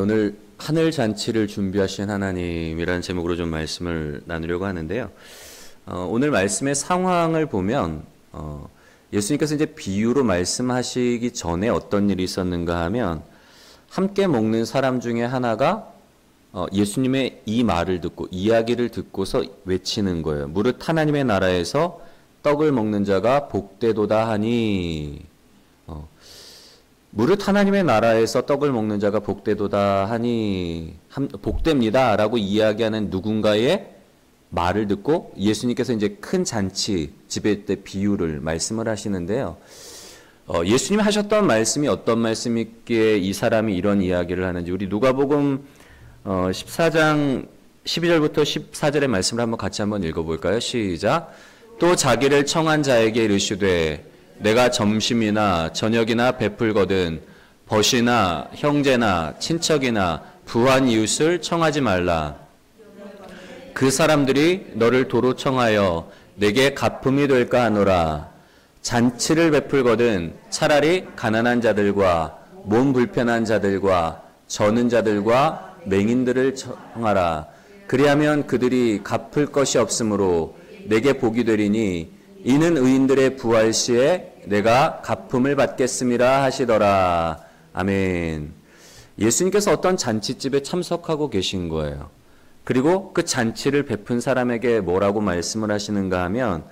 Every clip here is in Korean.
오늘 하늘 잔치를 준비하신 하나님이라는 제목으로 좀 말씀을 나누려고 하는데요. 오늘 말씀의 상황을 보면 예수님께서 이제 비유로 말씀하시기 전에 어떤 일이 있었는가 하면 함께 먹는 사람 중에 하나가 예수님의 이 말을 듣고 이야기를 듣고서 외치는 거예요. 무릇 하나님의 나라에서 떡을 먹는 자가 복되도다 하니 무릇 하나님의 나라에서 떡을 먹는 자가 복되도다 하니 복됩니다 라고 이야기하는 누군가의 말을 듣고 예수님께서 이제 큰 잔치 집회 때 비유를 말씀을 하시는데요. 예수님이 하셨던 말씀이 어떤 말씀이기에 이 사람이 이런 이야기를 하는지 우리 누가복음 14장 12절부터 14절의 말씀을 한번 같이 한번 읽어볼까요? 시작. 또 자기를 청한 자에게 이르시되 내가 점심이나 저녁이나 베풀거든 벗이나 형제나 친척이나 부한 이웃을 청하지 말라. 그 사람들이 너를 도로 청하여 내게 갚음이 될까 하노라. 잔치를 베풀거든 차라리 가난한 자들과 몸 불편한 자들과 저는 자들과 맹인들을 청하라. 그리하면 그들이 갚을 것이 없으므로 내게 복이 되리니 이는 의인들의 부활 시에 내가 갚음을 받겠음이라 하시더라. 아멘. 예수님께서 어떤 잔치집에 참석하고 계신 거예요. 그리고 그 잔치를 베푼 사람에게 뭐라고 말씀을 하시는가 하면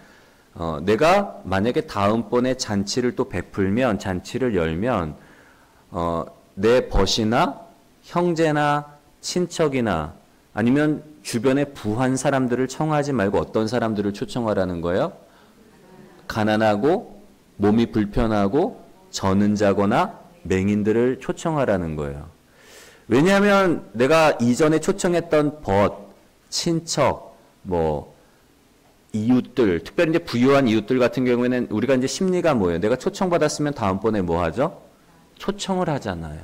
내가 만약에 다음번에 잔치를 또 베풀면 잔치를 열면 내 벗이나 형제나 친척이나 아니면 주변에 부한 사람들을 청하지 말고 어떤 사람들을 초청하라는 거예요? 가난하고 몸이 불편하고 저는 자거나 맹인들을 초청하라는 거예요. 왜냐하면 내가 이전에 초청했던 벗, 친척, 이웃들, 특별히 이제 부유한 이웃들 같은 경우에는 우리가 이제 심리가 뭐예요? 내가 초청받았으면 다음번에 뭐 하죠? 초청을 하잖아요.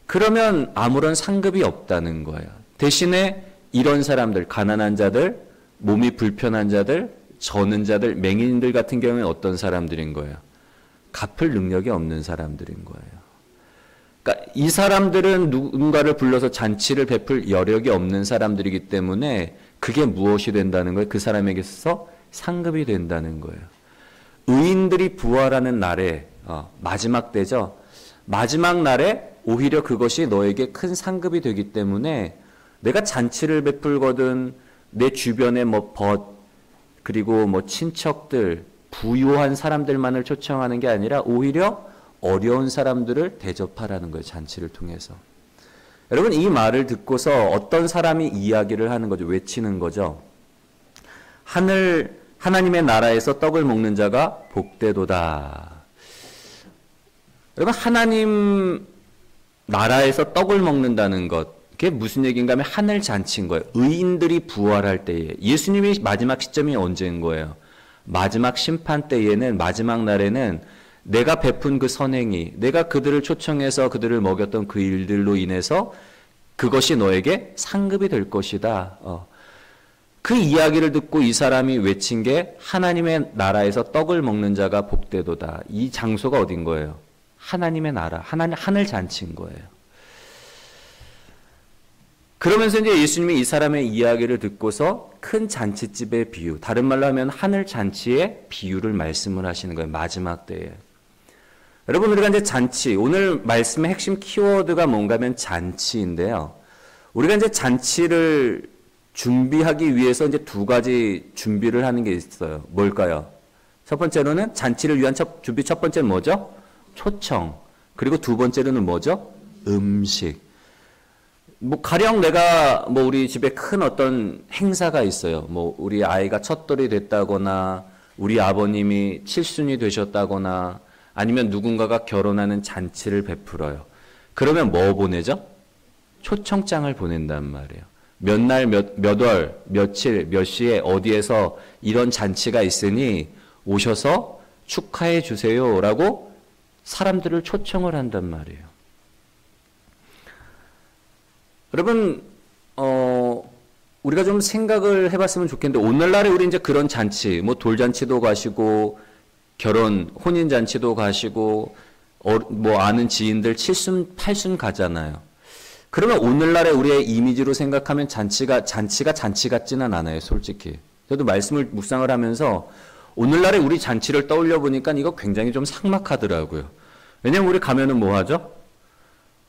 그러면 아무런 상급이 없다는 거예요. 대신에 이런 사람들, 가난한 자들, 몸이 불편한 자들, 저는 자들, 맹인들 같은 경우에는 어떤 사람들인 거예요? 갚을 능력이 없는 사람들인 거예요. 그러니까 이 사람들은 누군가를 불러서 잔치를 베풀 여력이 없는 사람들이기 때문에 그게 무엇이 된다는 거예요? 그 사람에게서 상급이 된다는 거예요. 의인들이 부활하는 날에 마지막 때죠. 마지막 날에 오히려 그것이 너에게 큰 상급이 되기 때문에 내가 잔치를 베풀거든 내 주변에 벗 그리고 친척들 부유한 사람들만을 초청하는 게 아니라 오히려 어려운 사람들을 대접하라는 거예요. 잔치를 통해서. 여러분 이 말을 듣고서 어떤 사람이 이야기를 하는 거죠. 외치는 거죠. 하나님의 나라에서 떡을 먹는 자가 복되도다. 여러분 하나님 나라에서 떡을 먹는다는 것 그게 무슨 얘기인가 하면 하늘 잔치인 거예요. 의인들이 부활할 때에 예수님이 마지막 시점이 언제인 거예요. 마지막 심판 때에는 마지막 날에는 내가 베푼 그 선행이 내가 그들을 초청해서 그들을 먹였던 그 일들로 인해서 그것이 너에게 상급이 될 것이다. 그 이야기를 듣고 이 사람이 외친 게 하나님의 나라에서 떡을 먹는 자가 복되도다. 이 장소가 어딘 거예요? 하나님의 나라, 하늘 잔치인 거예요. 그러면서 이제 예수님이 이 사람의 이야기를 듣고서 큰 잔치집의 비유, 다른 말로 하면 하늘 잔치의 비유를 말씀을 하시는 거예요. 마지막 때에. 여러분 우리가 이제 잔치, 오늘 말씀의 핵심 키워드가 뭔가 하면 잔치인데요. 우리가 이제 잔치를 준비하기 위해서 이제 두 가지 준비를 하는 게 있어요. 뭘까요? 첫 번째로는 잔치를 위한 준비 첫 번째는 뭐죠? 초청. 그리고 두 번째로는 뭐죠? 음식. 가령 내가 우리 집에 큰 어떤 행사가 있어요. 우리 아이가 첫돌이 됐다거나 우리 아버님이 칠순이 되셨다거나 아니면 누군가가 결혼하는 잔치를 베풀어요. 그러면 뭐 보내죠? 초청장을 보낸단 말이에요. 몇 날, 몇 월, 며칠, 몇 시에 어디에서 이런 잔치가 있으니 오셔서 축하해 주세요라고 사람들을 초청을 한단 말이에요. 여러분, 우리가 좀 생각을 해봤으면 좋겠는데, 오늘날에 우리 이제 그런 잔치, 돌잔치도 가시고, 혼인잔치도 가시고, 아는 지인들 칠순, 팔순 가잖아요. 그러면 오늘날의 우리의 이미지로 생각하면 잔치가 잔치 같지는 않아요, 솔직히. 저도 말씀을 묵상을 하면서 오늘날의 우리 잔치를 떠올려 보니까 이거 굉장히 좀 삭막하더라고요. 왜냐면 우리 가면은 뭐 하죠?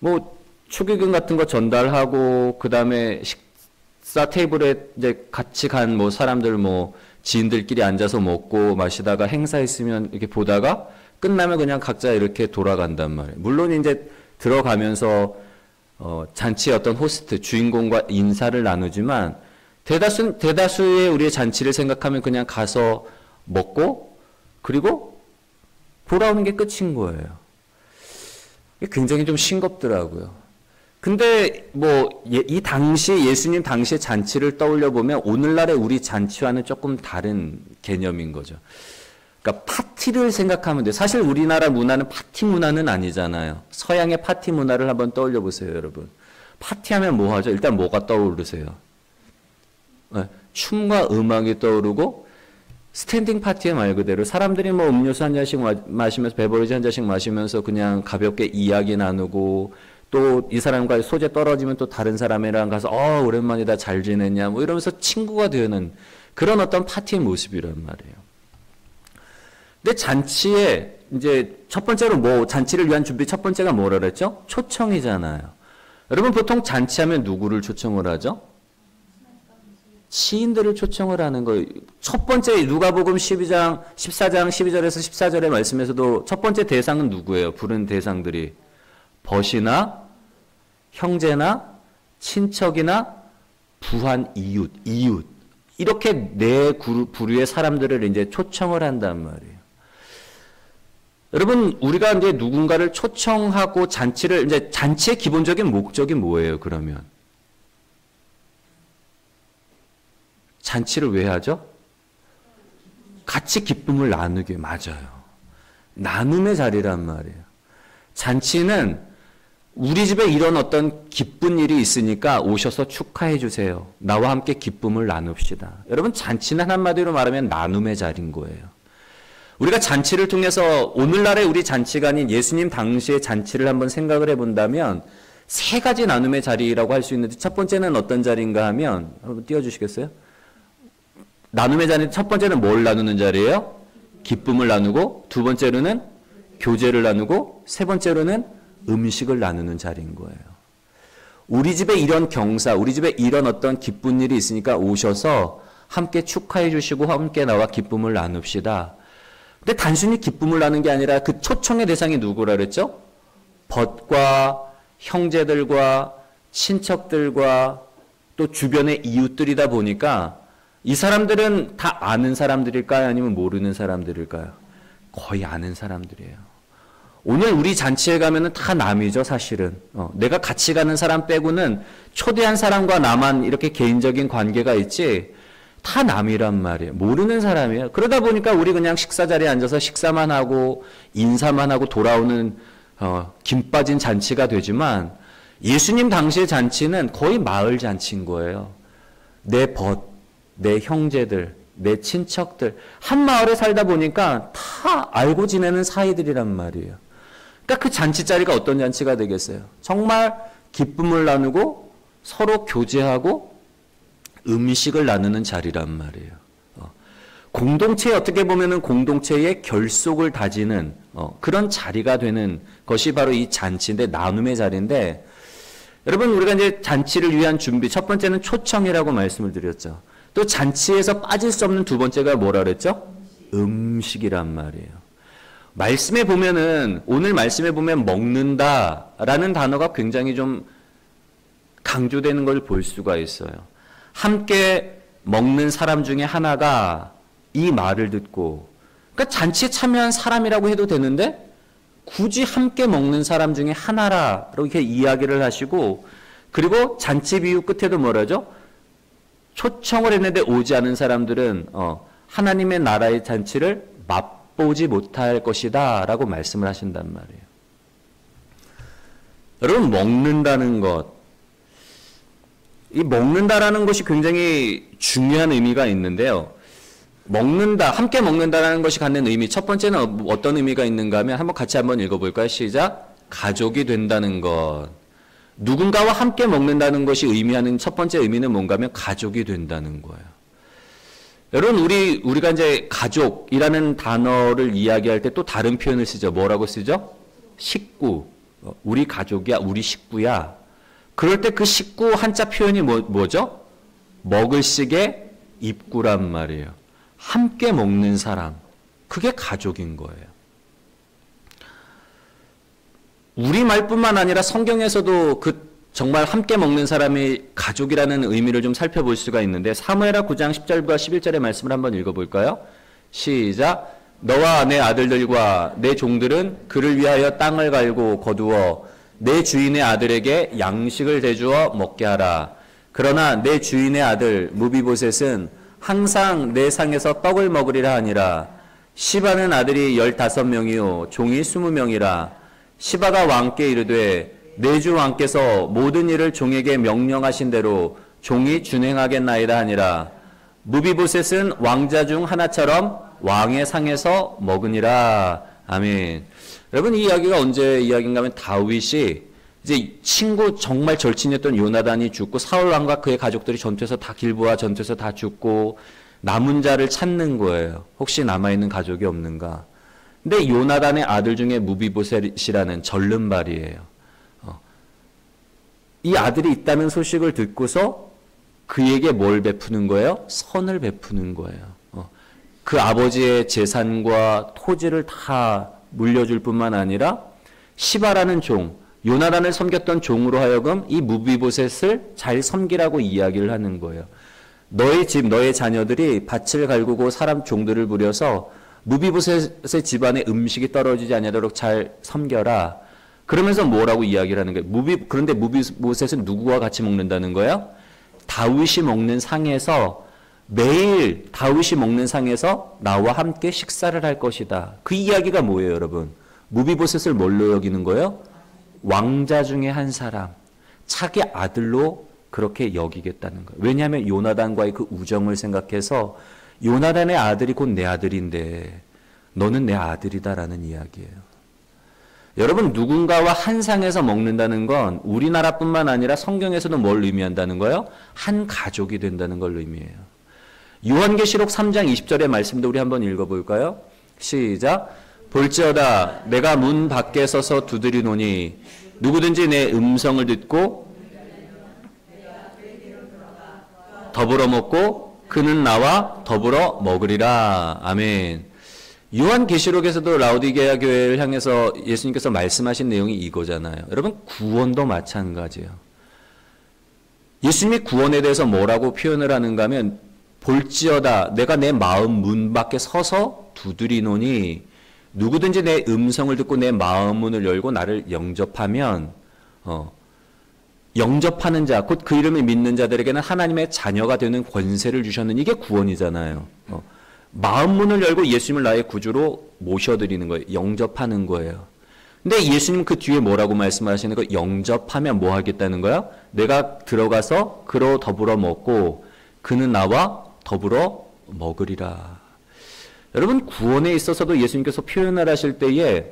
뭐 축의금 같은 거 전달하고 그다음에 식사 테이블에 이제 같이 간 뭐 사람들 뭐 지인들끼리 앉아서 먹고 마시다가 행사 있으면 이렇게 보다가 끝나면 그냥 각자 이렇게 돌아간단 말이에요. 물론 이제 들어가면서 잔치의 어떤 호스트, 주인공과 인사를 나누지만 대다수의 우리의 잔치를 생각하면 그냥 가서 먹고 그리고 돌아오는 게 끝인 거예요. 이게 굉장히 좀 싱겁더라고요. 근데 뭐 이 당시 예수님 당시의 잔치를 떠올려 보면 오늘날의 우리 잔치와는 조금 다른 개념인 거죠. 그러니까 파티를 생각하면 돼요. 사실 우리나라 문화는 파티 문화는 아니잖아요. 서양의 파티 문화를 한번 떠올려 보세요, 여러분. 파티하면 뭐 하죠? 일단 뭐가 떠오르세요? 네, 춤과 음악이 떠오르고 스탠딩 파티에 말 그대로 사람들이 뭐 음료수 한 잔씩 마시면서 베버리지 한 잔씩 마시면서 그냥 가볍게 이야기 나누고 또 이 사람과 소재 떨어지면 또 다른 사람이랑 가서 오랜만이다 잘 지냈냐 뭐 이러면서 친구가 되는 그런 어떤 파티의 모습이란 말이에요. 근데 잔치에 이제 첫 번째로 뭐 잔치를 위한 준비 첫 번째가 뭐라 그랬죠? 초청이잖아요. 여러분 보통 잔치하면 누구를 초청을 하죠? 시인들을 초청을 하는 거예요. 첫 번째 누가복음 14장 12절에서 14절의 말씀에서도 첫 번째 대상은 누구예요? 부른 대상들이 벗이나 형제나 친척이나 부한 이웃 이렇게 네 부류의 사람들을 이제 초청을 한단 말이에요. 여러분 우리가 이제 누군가를 초청하고 잔치의 기본적인 목적이 뭐예요? 그러면 잔치를 왜 하죠? 같이 기쁨을 나누게. 맞아요. 나눔의 자리란 말이에요. 잔치는 우리 집에 이런 어떤 기쁜 일이 있으니까 오셔서 축하해 주세요. 나와 함께 기쁨을 나눕시다. 여러분 잔치는 한마디로 말하면 나눔의 자리인 거예요. 우리가 잔치를 통해서 오늘날의 우리 잔치가 아닌 예수님 당시의 잔치를 한번 생각을 해본다면 세 가지 나눔의 자리라고 할 수 있는데 첫 번째는 어떤 자리인가 하면 한번 띄워주시겠어요? 나눔의 자리 첫 번째는 뭘 나누는 자리예요? 기쁨을 나누고 두 번째로는 교제를 나누고 세 번째로는 음식을 나누는 자리인 거예요. 우리 집에 이런 경사, 우리 집에 이런 어떤 기쁜 일이 있으니까 오셔서 함께 축하해 주시고 함께 나와 기쁨을 나눕시다. 근데 단순히 기쁨을 나누는 게 아니라 그 초청의 대상이 누구라 그랬죠? 벗과 형제들과 친척들과 또 주변의 이웃들이다 보니까 이 사람들은 다 아는 사람들일까요? 아니면 모르는 사람들일까요? 거의 아는 사람들이에요. 오늘 우리 잔치에 가면은 다 남이죠, 사실은. 내가 같이 가는 사람 빼고는 초대한 사람과 나만 이렇게 개인적인 관계가 있지, 다 남이란 말이에요. 모르는 사람이에요. 그러다 보니까 우리 그냥 식사 자리에 앉아서 식사만 하고, 인사만 하고 돌아오는, 김 빠진 잔치가 되지만, 예수님 당시의 잔치는 거의 마을 잔치인 거예요. 내 벗, 내 형제들, 내 친척들, 한 마을에 살다 보니까 다 알고 지내는 사이들이란 말이에요. 그러니까 그 잔치 자리가 어떤 잔치가 되겠어요? 정말 기쁨을 나누고 서로 교제하고 음식을 나누는 자리란 말이에요. 공동체에 어떻게 보면은 공동체의 결속을 다지는 그런 자리가 되는 것이 바로 이 잔치인데 나눔의 자리인데 여러분 우리가 이제 잔치를 위한 준비 첫 번째는 초청이라고 말씀을 드렸죠. 또 잔치에서 빠질 수 없는 두 번째가 뭐라 그랬죠? 음식이란 말이에요. 말씀에 보면은 오늘 말씀에 보면 먹는다라는 단어가 굉장히 좀 강조되는 걸 볼 수가 있어요. 함께 먹는 사람 중에 하나가 이 말을 듣고 그러니까 잔치에 참여한 사람이라고 해도 되는데 굳이 함께 먹는 사람 중에 하나라고 이렇게 이야기를 하시고 그리고 잔치 비유 끝에도 뭐라죠? 초청을 했는데 오지 않은 사람들은 하나님의 나라의 잔치를 맛보지 못할 것이다 라고 말씀을 하신단 말이에요. 여러분 먹는다는 것, 이 먹는다라는 것이 굉장히 중요한 의미가 있는데요. 먹는다, 함께 먹는다라는 것이 갖는 의미 첫 번째는 어떤 의미가 있는가 하면 한번 같이 한번 읽어볼까요? 시작. 가족이 된다는 것. 누군가와 함께 먹는다는 것이 의미하는 첫 번째 의미는 뭔가 하면 가족이 된다는 거예요. 여러분, 우리가 이제 가족이라는 단어를 이야기할 때 또 다른 표현을 쓰죠. 뭐라고 쓰죠? 식구. 우리 가족이야, 우리 식구야. 그럴 때 그 식구 한자 표현이 뭐죠? 먹을 식의 입구란 말이에요. 함께 먹는 사람. 그게 가족인 거예요. 우리말뿐만 아니라 성경에서도 정말 함께 먹는 사람이 가족이라는 의미를 좀 살펴볼 수가 있는데 사무엘하 9장 10절과 11절의 말씀을 한번 읽어볼까요? 시작. 너와 내 아들들과 내 종들은 그를 위하여 땅을 갈고 거두어 내 주인의 아들에게 양식을 대주어 먹게 하라. 그러나 내 주인의 아들 무비보셋은 항상 내 상에서 떡을 먹으리라 하니라. 시바는 아들이 15명이요 종이 20명이라. 시바가 왕께 이르되 내 주 왕께서 모든 일을 종에게 명령하신 대로 종이 준행하겠나이다 하니라. 무비보셋은 왕자 중 하나처럼 왕의 상에서 먹으니라. 아멘. 여러분, 이 이야기가 언제 이야기인가 하면 다윗이 이제 친구 정말 절친이었던 요나단이 죽고 사울 왕과 그의 가족들이 전투에서 다 길보아 전투에서 다 죽고 남은 자를 찾는 거예요. 혹시 남아있는 가족이 없는가. 근데 요나단의 아들 중에 무비보셋이라는 절름발이에요. 이 아들이 있다는 소식을 듣고서 그에게 뭘 베푸는 거예요? 선을 베푸는 거예요. 그 아버지의 재산과 토지를 다 물려줄 뿐만 아니라 시바라는 종, 요나단을 섬겼던 종으로 하여금 이 무비보셋을 잘 섬기라고 이야기를 하는 거예요. 너의 집, 너의 자녀들이 밭을 갈구고 사람 종들을 부려서 무비보셋의 집안에 음식이 떨어지지 않도록 잘 섬겨라. 그러면서 뭐라고 이야기를 하는 거예요? 그런데 무비보셋은 누구와 같이 먹는다는 거예요? 다윗이 먹는 상에서 매일 다윗이 먹는 상에서 나와 함께 식사를 할 것이다. 그 이야기가 뭐예요, 여러분? 무비보셋을 뭘로 여기는 거예요? 왕자 중에 한 사람, 자기 아들로 그렇게 여기겠다는 거예요. 왜냐하면 요나단과의 그 우정을 생각해서 요나단의 아들이 곧 내 아들인데 너는 내 아들이다라는 이야기예요. 여러분, 누군가와 한 상에서 먹는다는 건 우리나라뿐만 아니라 성경에서도 뭘 의미한다는 거예요? 한 가족이 된다는 걸 의미해요. 요한계시록 3장 20절의 말씀도 우리 한번 읽어볼까요? 시작. 볼지어다 내가 문 밖에 서서 두드리노니 누구든지 내 음성을 듣고 더불어 먹고 그는 나와 더불어 먹으리라. 아멘. 요한계시록에서도 라오디게아 교회를 향해서 예수님께서 말씀하신 내용이 이거잖아요. 여러분, 구원도 마찬가지예요. 예수님이 구원에 대해서 뭐라고 표현을 하는가 하면 볼지어다 내가 내 마음 문 밖에 서서 두드리노니 누구든지 내 음성을 듣고 내 마음 문을 열고 나를 영접하면 영접하는 자, 곧 그 이름을 믿는 자들에게는 하나님의 자녀가 되는 권세를 주셨는 이게 구원이잖아요. 마음 문을 열고 예수님을 나의 구주로 모셔드리는 거예요. 영접하는 거예요. 근데 예수님 그 뒤에 뭐라고 말씀하시는 거예요? 영접하면 뭐 하겠다는 거야? 내가 들어가서 그로 더불어 먹고 그는 나와 더불어 먹으리라. 여러분, 구원에 있어서도 예수님께서 표현을 하실 때에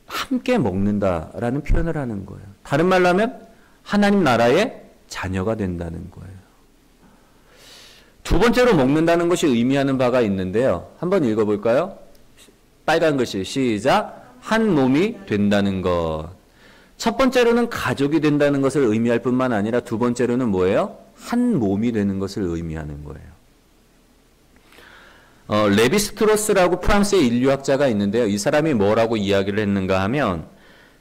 함께 먹는다라는 표현을 하는 거예요. 다른 말로 하면 하나님 나라의 자녀가 된다는 거예요. 두 번째로 먹는다는 것이 의미하는 바가 있는데요. 한번 읽어볼까요? 빨간 글씨 시작. 한 몸이 된다는 것. 첫 번째로는 가족이 된다는 것을 의미할 뿐만 아니라 두 번째로는 뭐예요? 한 몸이 되는 것을 의미하는 거예요. 레비스트로스라고 프랑스의 인류학자가 있는데요. 이 사람이 뭐라고 이야기를 했는가 하면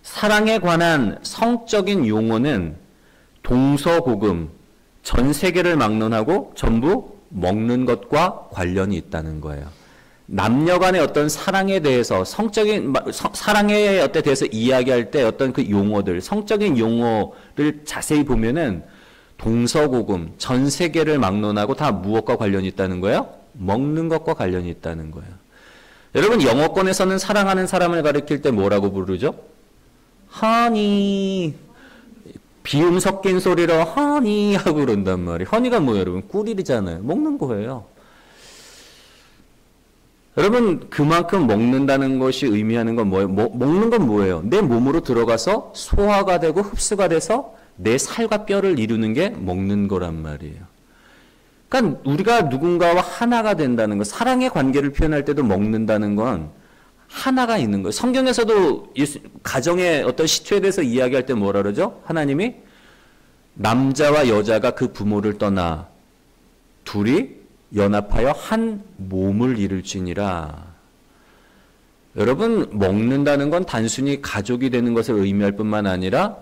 사랑에 관한 성적인 용어는 동서고금, 전 세계를 막론하고 전부 먹는 것과 관련이 있다는 거예요. 남녀 간의 어떤 사랑에 대해서 사랑에 어때 대해서 이야기할 때 어떤 그 용어들, 성적인 용어를 자세히 보면은 동서고금, 전 세계를 막론하고 다 무엇과 관련이 있다는 거예요? 먹는 것과 관련이 있다는 거예요. 여러분, 영어권에서는 사랑하는 사람을 가리킬 때 뭐라고 부르죠? 허니. 비음 섞인 소리로 허니 하고 그런단 말이에요. 허니가 뭐예요, 여러분? 꿀이잖아요. 먹는 거예요. 여러분, 그만큼 먹는다는 것이 의미하는 건 뭐예요? 먹는 건 뭐예요? 내 몸으로 들어가서 소화가 되고 흡수가 돼서 내 살과 뼈를 이루는 게 먹는 거란 말이에요. 그러니까 우리가 누군가와 하나가 된다는 것, 사랑의 관계를 표현할 때도 먹는다는 건 하나가 있는 거예요. 성경에서도 가정의 어떤 시초에 대해서 이야기할 때 뭐라 그러죠? 하나님이 남자와 여자가 그 부모를 떠나 둘이 연합하여 한 몸을 이룰지니라. 여러분, 먹는다는 건 단순히 가족이 되는 것을 의미할 뿐만 아니라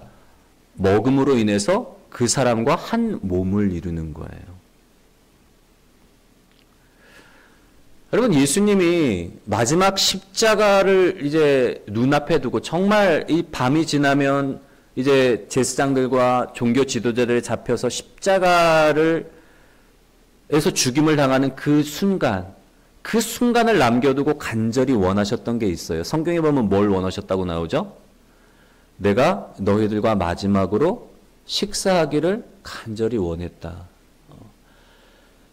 먹음으로 인해서 그 사람과 한 몸을 이루는 거예요. 여러분, 예수님이 마지막 십자가를 이제 눈앞에 두고 정말 이 밤이 지나면 이제 제사장들과 종교 지도자들이 잡혀서 십자가를 에서 죽임을 당하는 그 순간을 남겨두고 간절히 원하셨던 게 있어요. 성경에 보면 뭘 원하셨다고 나오죠? 내가 너희들과 마지막으로 식사하기를 간절히 원했다.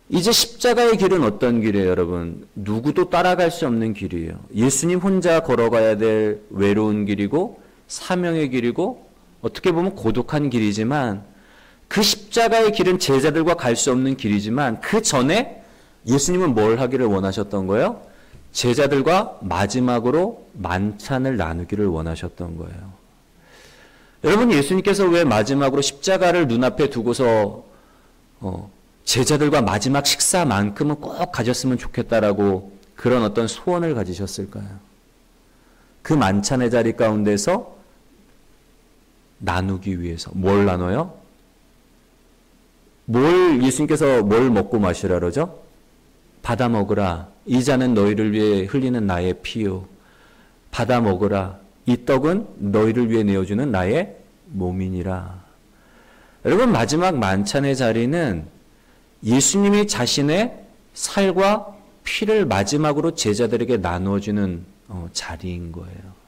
이제 십자가의 길은 어떤 길이에요, 여러분? 누구도 따라갈 수 없는 길이에요. 예수님 혼자 걸어가야 될 외로운 길이고 사명의 길이고 어떻게 보면 고독한 길이지만 그 십자가의 길은 제자들과 갈 수 없는 길이지만 그 전에 예수님은 뭘 하기를 원하셨던 거예요? 제자들과 마지막으로 만찬을 나누기를 원하셨던 거예요. 여러분, 예수님께서 왜 마지막으로 십자가를 눈앞에 두고서 제자들과 마지막 식사만큼은 꼭 가졌으면 좋겠다라고 그런 어떤 소원을 가지셨을까요? 그 만찬의 자리 가운데서 나누기 위해서. 뭘 나눠요? 예수님께서 뭘 먹고 마시라 그러죠? 받아 먹으라. 이 잔은 너희를 위해 흘리는 나의 피요. 받아 먹으라. 이 떡은 너희를 위해 내어주는 나의 몸이니라. 여러분, 마지막 만찬의 자리는 예수님이 자신의 살과 피를 마지막으로 제자들에게 나누어주는 자리인 거예요.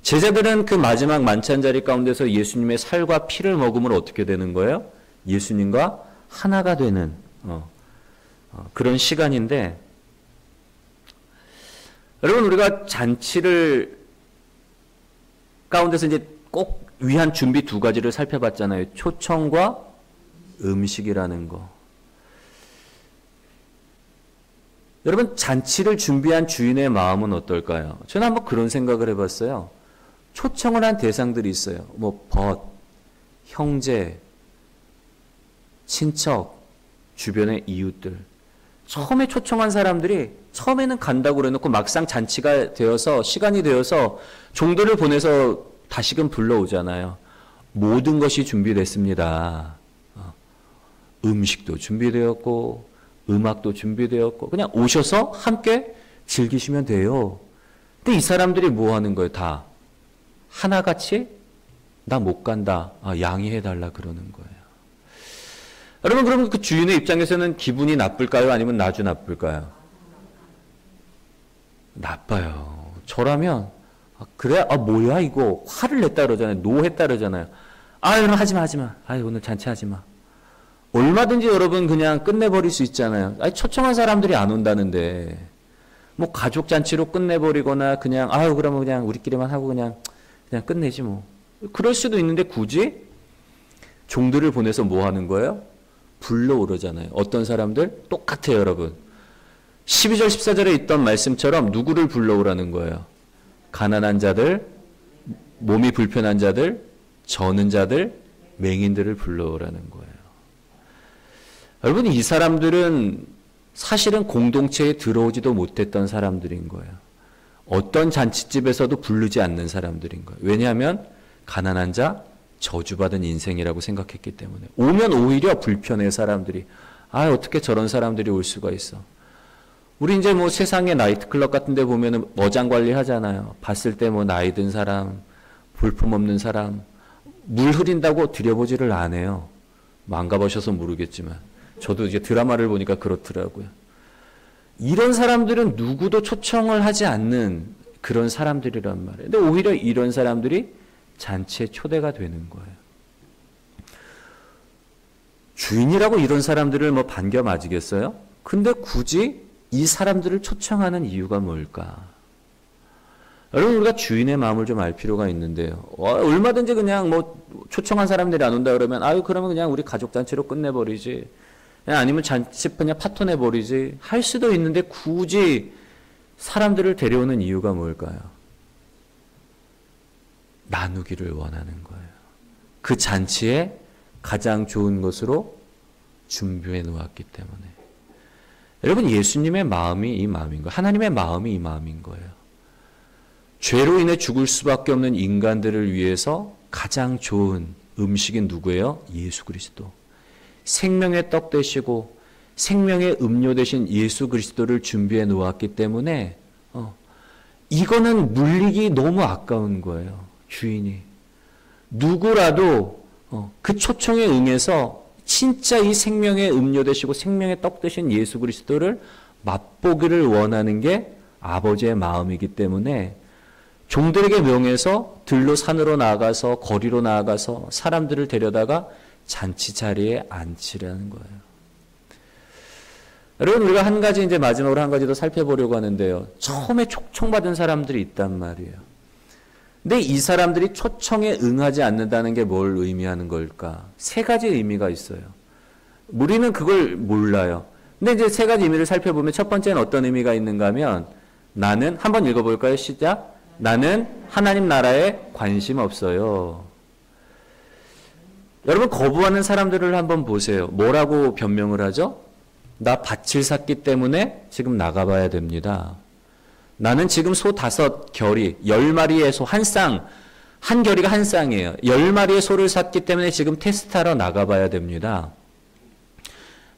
제자들은 그 마지막 만찬 자리 가운데서 예수님의 살과 피를 먹음으로 어떻게 되는 거예요? 예수님과 하나가 되는 그런 시간인데, 여러분, 우리가 잔치를 가운데서 이제 꼭 위한 준비 두 가지를 살펴봤잖아요. 초청과 음식이라는 거. 여러분, 잔치를 준비한 주인의 마음은 어떨까요? 저는 한번 그런 생각을 해봤어요. 초청을 한 대상들이 있어요. 형제, 친척, 주변의 이웃들. 처음에 초청한 사람들이 처음에는 간다고 그래놓고 막상 잔치가 되어서 시간이 되어서 종들을 보내서 다시금 불러오잖아요. 모든 것이 준비됐습니다. 음식도 준비되었고 음악도 준비되었고 그냥 오셔서 함께 즐기시면 돼요. 근데 이 사람들이 뭐 하는 거예요? 다 하나같이 나 못 간다. 양해해달라 그러는 거예요. 여러분, 그러면 그 주인의 입장에서는 기분이 나쁠까요? 아니면 아주 나쁠까요? 나빠요. 저라면 그래? 뭐야 이거? 화를 냈다 그러잖아요. 노했다 그러잖아요. 그럼 하지마. 오늘 잔치 하지마. 얼마든지 여러분 그냥 끝내버릴 수 있잖아요. 초청한 사람들이 안 온다는데 뭐 가족 잔치로 끝내버리거나 그냥 그러면 그냥 우리끼리만 하고 그냥 끝내지 뭐. 그럴 수도 있는데 굳이 종들을 보내서 뭐 하는 거예요? 불러오르잖아요. 어떤 사람들? 똑같아요, 여러분. 12절 14절에 있던 말씀처럼 누구를 불러오라는 거예요? 가난한 자들, 몸이 불편한 자들, 저는 자들, 맹인들을 불러오라는 거예요. 여러분, 이 사람들은 사실은 공동체에 들어오지도 못했던 사람들인 거예요. 어떤 잔치집에서도 부르지 않는 사람들인 거예요. 왜냐하면 가난한 자, 저주받은 인생이라고 생각했기 때문에. 오면 오히려 불편해, 사람들이. 어떻게 저런 사람들이 올 수가 있어. 우리 이제 뭐 세상의 나이트클럽 같은 데 보면은 어장 관리 하잖아요. 봤을 때 뭐 나이 든 사람, 볼품 없는 사람, 물 흐린다고 들여보지를 안 해요. 뭐 안 가보셔서 모르겠지만. 저도 이제 드라마를 보니까 그렇더라고요. 이런 사람들은 누구도 초청을 하지 않는 그런 사람들이란 말이에요. 근데 오히려 이런 사람들이 잔치에 초대가 되는 거예요. 주인이라고 이런 사람들을 반겨 맞이겠어요? 근데 굳이 이 사람들을 초청하는 이유가 뭘까? 여러분, 우리가 주인의 마음을 좀 알 필요가 있는데요. 얼마든지 그냥 뭐 초청한 사람들이 안 온다 그러면 아유 그러면 그냥 우리 가족 잔치로 끝내버리지. 아니면 잔치 그냥 파토 내버리지. 할 수도 있는데 굳이 사람들을 데려오는 이유가 뭘까요? 나누기를 원하는 거예요. 그 잔치에 가장 좋은 것으로 준비해 놓았기 때문에. 여러분, 예수님의 마음이 이 마음인 거예요. 하나님의 마음이 이 마음인 거예요. 죄로 인해 죽을 수밖에 없는 인간들을 위해서 가장 좋은 음식이 누구예요? 예수 그리스도. 생명의 떡 되시고 생명의 음료 되신 예수 그리스도를 준비해 놓았기 때문에 이거는 물리기 너무 아까운 거예요. 주인이. 누구라도 그 초청에 응해서 진짜 이 생명의 음료 되시고 생명의 떡 되신 예수 그리스도를 맛보기를 원하는 게 아버지의 마음이기 때문에 종들에게 명해서 들로 산으로 나아가서 거리로 나아가서 사람들을 데려다가 잔치 자리에 앉히라는 거예요. 여러분, 우리가 한 가지 이제 마지막으로 한 가지 더 살펴보려고 하는데요. 처음에 초청받은 사람들이 있단 말이에요. 근데 이 사람들이 초청에 응하지 않는다는 게 뭘 의미하는 걸까? 세 가지 의미가 있어요. 우리는 그걸 몰라요. 근데 이제 세 가지 의미를 살펴보면 첫 번째는 어떤 의미가 있는가 하면 나는 한번 읽어볼까요? 시작. 나는 하나님 나라에 관심 없어요. 여러분, 거부하는 사람들을 한번 보세요. 뭐라고 변명을 하죠? 나 밭을 샀기 때문에 지금 나가봐야 됩니다. 나는 지금 소 5결이 10마리의 소 한 쌍, 한 결이가 한 쌍이에요. 10마리의 소를 샀기 때문에 지금 테스트하러 나가봐야 됩니다.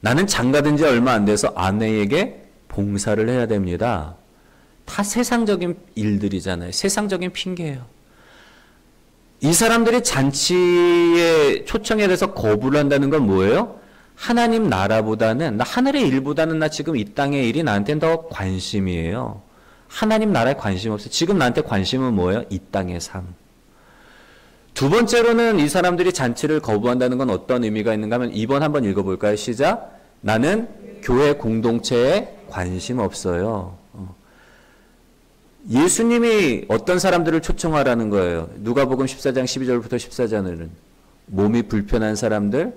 나는 장가든 지 얼마 안 돼서 아내에게 봉사를 해야 됩니다. 다 세상적인 일들이잖아요. 세상적인 핑계예요. 이 사람들이 잔치에 초청에 대해서 거부를 한다는 건 뭐예요? 하나님 나라보다는, 나 하늘의 일보다는 나 지금 이 땅의 일이 나한테는 더 관심이에요. 하나님 나라에 관심 없어요. 지금 나한테 관심은 뭐예요? 이 땅의 삶. 두 번째로는 이 사람들이 잔치를 거부한다는 건 어떤 의미가 있는가 하면 2번 한번 읽어볼까요? 시작. 나는 교회 공동체에 관심 없어요. 예수님이 어떤 사람들을 초청하라는 거예요. 누가복음 14장 12절부터 14절은 몸이 불편한 사람들,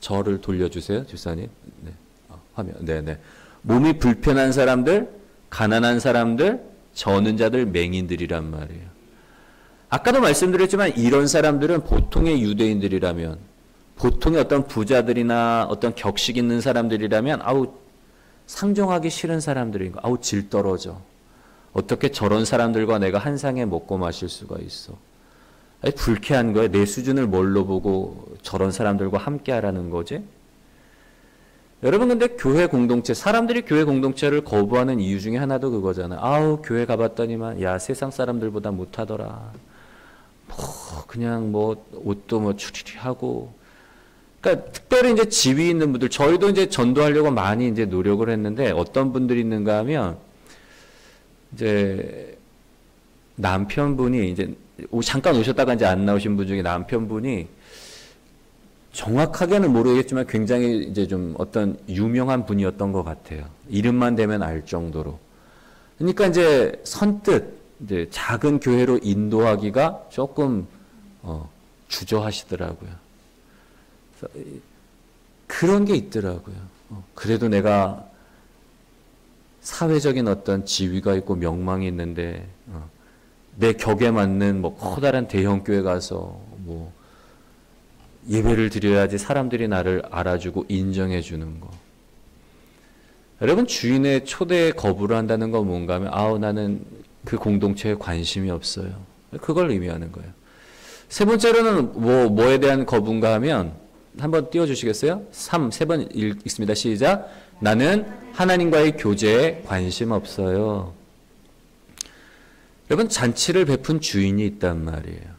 저를 돌려주세요, 주사님. 네. 화면. 네네. 몸이 불편한 사람들, 가난한 사람들, 저는 자들, 맹인들이란 말이에요. 아까도 말씀드렸지만 이런 사람들은 보통의 유대인들이라면, 보통의 어떤 부자들이나 어떤 격식 있는 사람들이라면 아우 상종하기 싫은 사람들인 거. 아우 질 떨어져. 어떻게 저런 사람들과 내가 한 상에 먹고 마실 수가 있어. 아니, 불쾌한 거야. 내 수준을 뭘로 보고 저런 사람들과 함께 하라는 거지? 여러분, 근데 교회 공동체, 사람들이 교회 공동체를 거부하는 이유 중에 하나도 그거잖아요. 아우, 교회 가봤더니만, 야, 세상 사람들보다 못하더라. 그냥 옷도 추리리 하고. 그러니까, 특별히 이제 지위 있는 분들, 저희도 이제 전도하려고 많이 이제 노력을 했는데, 어떤 분들이 있는가 하면, 이제, 남편분이 이제, 잠깐 오셨다가 이제 안 나오신 분 중에 남편분이 정확하게는 모르겠지만 굉장히 이제 좀 어떤 유명한 분이었던 것 같아요. 이름만 대면 알 정도로. 그러니까 이제 선뜻 이제 작은 교회로 인도하기가 조금 주저하시더라고요. 그런 게 있더라고요. 그래도 내가 사회적인 어떤 지위가 있고 명망이 있는데 내 격에 맞는 커다란 대형 교회 가서 예배를 드려야지 사람들이 나를 알아주고 인정해 주는 거. 여러분, 주인의 초대에 거부를 한다는 건 뭔가 하면 아우 나는 그 공동체에 관심이 없어요. 그걸 의미하는 거예요. 세 번째로는 뭐에 대한 거부인가 하면 한번 띄워주시겠어요? 세 번 읽습니다. 시작. 나는 하나님과의 교제에 관심 없어요. 여러분, 잔치를 베푼 주인이 있단 말이에요.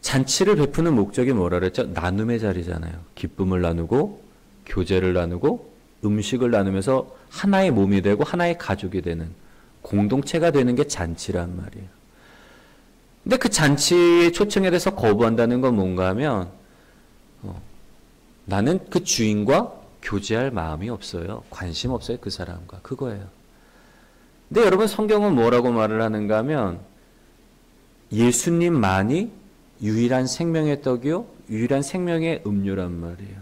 잔치를 베푸는 목적이 뭐라 그랬죠? 나눔의 자리잖아요. 기쁨을 나누고 교제를 나누고 음식을 나누면서 하나의 몸이 되고 하나의 가족이 되는 공동체가 되는 게 잔치란 말이에요. 근데 그 잔치 초청에 대해서 거부한다는 건 뭔가 하면 나는 그 주인과 교제할 마음이 없어요. 관심 없어요. 그 사람과. 그거예요. 근데 여러분 성경은 뭐라고 말을 하는가 하면 예수님만이 유일한 생명의 떡이요 유일한 생명의 음료란 말이에요.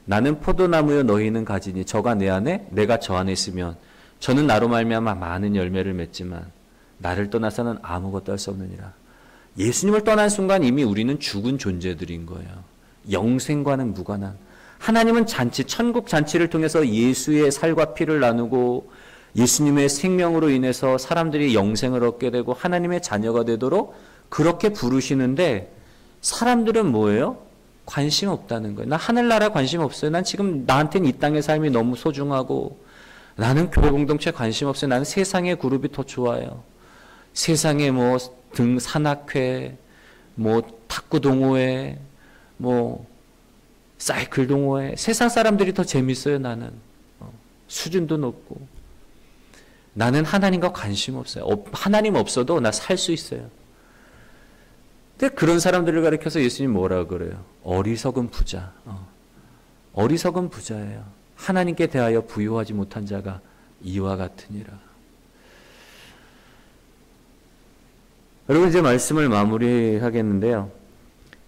나는 포도나무요 너희는 가지니 저가 내 안에 내가 저 안에 있으면 저는 나로 말미암아 많은 열매를 맺지만 나를 떠나서는 아무것도 할 수 없느니라. 예수님을 떠난 순간 이미 우리는 죽은 존재들인 거예요. 영생과는 무관한. 하나님은 잔치, 천국 잔치를 통해서 예수의 살과 피를 나누고 예수님의 생명으로 인해서 사람들이 영생을 얻게 되고 하나님의 자녀가 되도록 그렇게 부르시는데 사람들은 뭐예요? 관심 없다는 거예요. 나 하늘나라 관심 없어요. 난 지금 나한테는 이 땅의 삶이 너무 소중하고 나는 교회 공동체 관심 없어요. 나는 세상의 그룹이 더 좋아요. 세상에 뭐 산악회, 뭐 탁구 동호회, 뭐 사이클 동호회, 세상 사람들이 더 재밌어요. 나는 수준도 높고 나는 하나님과 관심 없어요. 하나님 없어도 나 살 수 있어요. 근데 그런 사람들을 가리켜서 예수님 뭐라 그래요? 어리석은 부자. 어리석은 부자예요. 하나님께 대하여 부요하지 못한 자가 이와 같으니라. 여러분 이제 말씀을 마무리하겠는데요.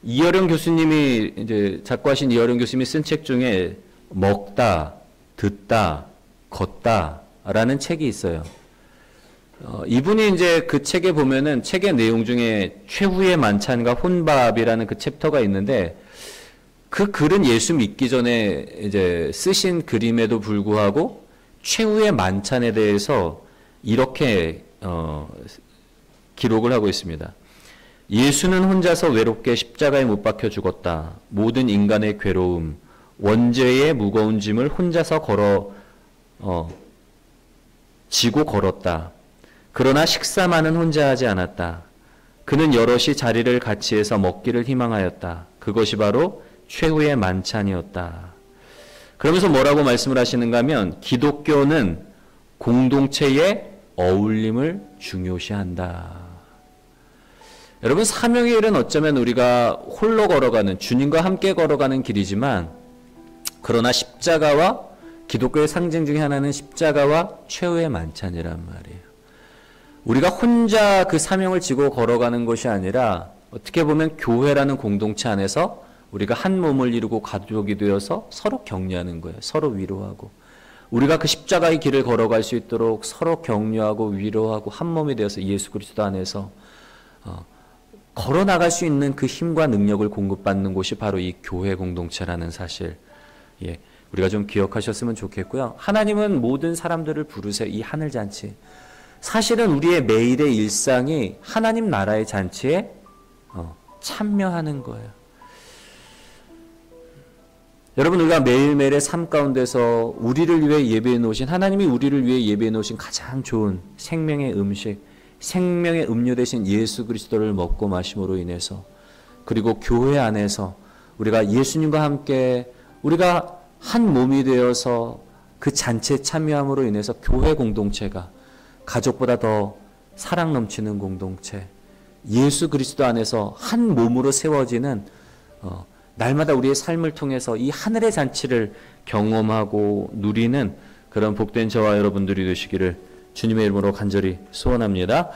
이어령 교수님이 이제 작고하신 이어령 교수님이 쓴 책 중에 먹다, 듣다, 걷다라는 책이 있어요. 이분이 이제 그 책에 보면은 책의 내용 중에 최후의 만찬과 혼밥이라는 그 챕터가 있는데 그 글은 예수 믿기 전에 이제 쓰신 글임에도 불구하고 최후의 만찬에 대해서 이렇게 기록을 하고 있습니다. 예수는 혼자서 외롭게 십자가에 못 박혀 죽었다. 모든 인간의 괴로움, 원죄의 무거운 짐을 혼자서 지고 걸었다. 그러나 식사만은 혼자 하지 않았다. 그는 여럿이 자리를 같이 해서 먹기를 희망하였다. 그것이 바로 최후의 만찬이었다. 그러면서 뭐라고 말씀을 하시는가 하면 기독교는 공동체의 어울림을 중요시한다. 여러분 사명의 일은 어쩌면 우리가 홀로 걸어가는 주님과 함께 걸어가는 길이지만 그러나 십자가와 기독교의 상징 중에 하나는 십자가와 최후의 만찬이란 말이에요. 우리가 혼자 그 사명을 지고 걸어가는 것이 아니라 어떻게 보면 교회라는 공동체 안에서 우리가 한 몸을 이루고 가족이 되어서 서로 격려하는 거예요. 서로 위로하고 우리가 그 십자가의 길을 걸어갈 수 있도록 서로 격려하고 위로하고 한 몸이 되어서 예수 그리스도 안에서 걸어나갈 수 있는 그 힘과 능력을 공급받는 곳이 바로 이 교회 공동체라는 사실, 우리가 좀 기억하셨으면 좋겠고요. 하나님은 모든 사람들을 부르세요. 이 하늘잔치. 사실은 우리의 매일의 일상이 하나님 나라의 잔치에 참여하는 거예요. 여러분 우리가 매일매일의 삶 가운데서 우리를 위해 예배해 놓으신 하나님이 우리를 위해 예배해 놓으신 가장 좋은 생명의 음식, 생명의 음료 대신 예수 그리스도를 먹고 마심으로 인해서 그리고 교회 안에서 우리가 예수님과 함께 우리가 한 몸이 되어서 그 잔치에 참여함으로 인해서 교회 공동체가 가족보다 더 사랑 넘치는 공동체, 예수 그리스도 안에서 한 몸으로 세워지는 날마다 우리의 삶을 통해서 이 하늘의 잔치를 경험하고 누리는 그런 복된 저와 여러분들이 되시기를 주님의 이름으로 간절히 소원합니다.